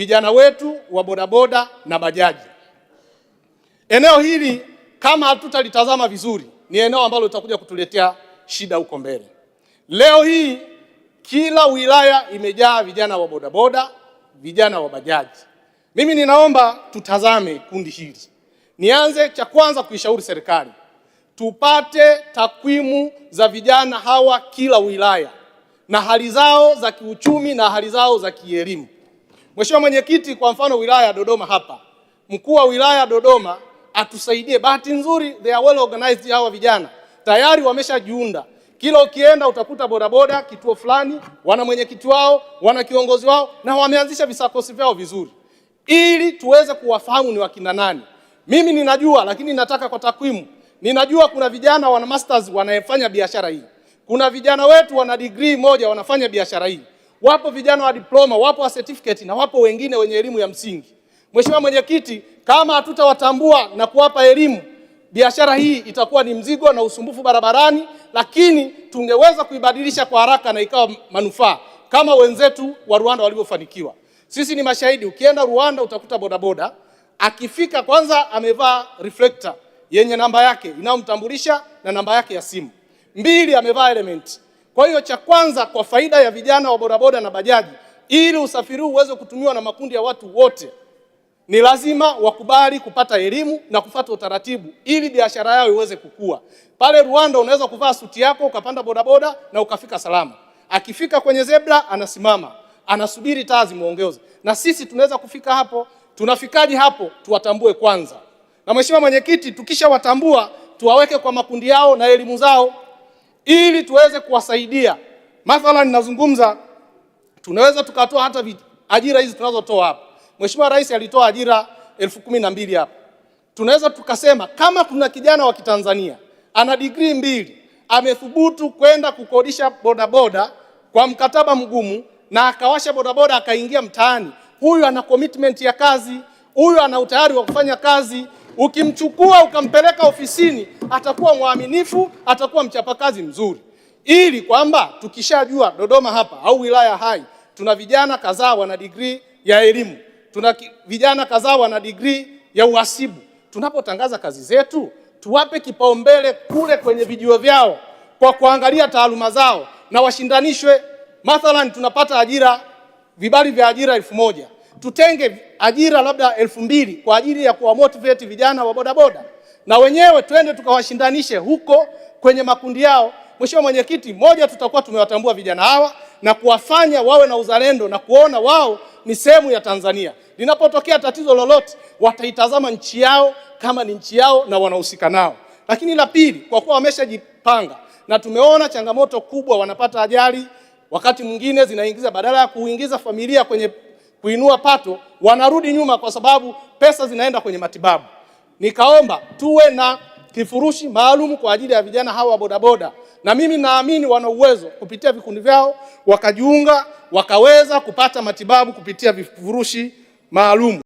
vijana wetu wa bodaboda na bajaji. Eneo hili kama hatutalitazama vizuri, ni eneo ambalo litakuja kutuletea shida huko mbele. Leo hii kila wilaya imejaa vijana wa bodaboda, vijana wa bajaji. Mimi ninaomba tutazame kundi hili. Nianze cha kwanza kuishauri serikali tupate takwimu za vijana hawa kila wilaya na hali zao za kiuchumi na hali zao za kielimu. Mheshimiwa Mwenyekiti, kwa mfano wilaya ya Dodoma hapa, mkuu wa wilaya ya Dodoma atusaidie. Bahati nzuri they are well organized, hawa vijana tayari wameshajiunda. Kila ukienda utakuta bodaboda kituo fulani wana mwenyekiti wao, wana kiongozi wao, na wameanzisha visakosi vyao vizuri ili tuweze kuwafahamu ni wakina nani. Mimi ninajua, lakini nataka kwa takwimu. Ninajua kuna vijana wana masters wanayefanya biashara hii. Kuna vijana wetu wana degree moja wanafanya biashara hii. Wapo vijana wa diploma, wapo wa certificate na wapo wengine wenye elimu ya msingi. Mheshimiwa Mwenyekiti, kama hatutawatambua na kuwapa elimu, biashara hii itakuwa ni mzigo na usumbufu barabarani, lakini tungeweza kuibadilisha kwa haraka na ikawa manufaa kama wenzetu wa Rwanda walivyofanikiwa. Sisi ni mashahidi, ukienda Rwanda utakuta bodaboda akifika kwanza amevaa reflector yenye namba yake inayomtambulisha na namba yake ya simu. 2, amevaa element. Kwa hiyo cha kwanza kwa faida ya vijana wa bodaboda na bajaji, ili usafiri huu uweze kutumiwa na makundi ya watu wote, ni lazima wakubali kupata elimu na kufuata utaratibu ili biashara yao iweze kukua. Pale Rwanda unaweza kuvaa suti yako ukapanda bodaboda na ukafika salama. Akifika kwenye zebra anasimama, anasubiri taa zimuongoze. Na sisi tunaweza kufika hapo. Tunafikaje hapo? Tuwatambue kwanza. Na Mheshimiwa Mwenyekiti, tukishawatambua tuwaweke kwa makundi yao na elimu zao ili tuweze kuwasaidia. Mathalan ninazungumza, tunaweza tukatoa hata ajira hizi tunazotoa hapa. Mheshimiwa Rais alitoa ajira 12,000 hapa. Tunaweza tukasema kama kuna kijana wa Kitanzania ana degree 2, amethubutu kwenda kukodisha bodaboda kwa mkataba mgumu na akawasha bodaboda akaingia mtaani, huyu ana commitment ya kazi, huyu ana utayari wa kufanya kazi. Ukimchukua ukampeleka ofisini, atakuwa mwaminifu, atakuwa mchapakazi mzuri. Ili kwamba tukishajua Dodoma hapa au wilaya Hai tuna vijana kadhaa wana degree ya elimu, tuna vijana kadhaa wana degree ya uhasibu, tunapotangaza kazi zetu tuwape kipaumbele kule kwenye vijio vyao kwa kuangalia taaluma zao na washindanishwe. Mathalan tunapata ajira, vibali vya ajira 1000, tutenge ajira labda 2000 kwa ajili ya kuwamotivate vijana wa bodaboda, na wenyewe twende tukawashindanishe huko kwenye makundi yao. Mheshimiwa Mwenyekiti, moja, tutakuwa tumewatambua vijana hawa na kuwafanya wawe na uzalendo na kuona wao ni sehemu ya Tanzania. Linapotokea tatizo lolote, wataitazama nchi yao kama ni nchi yao na wanahusika nao. Lakini la pili, kwa kuwa wameshajipanga na tumeona changamoto kubwa, wanapata ajali, wakati mwingine zinaingiza, badala ya kuingiza familia kwenye kuinua pato, wanarudi nyuma kwa sababu pesa zinaenda kwenye matibabu. Nikaomba tuwe na kifurushi maalum kwa ajili ya vijana hawa wa bodaboda, na mimi naamini wana uwezo kupitia vikundi vyao wakajiunga, wakaweza kupata matibabu kupitia vifurushi maalum.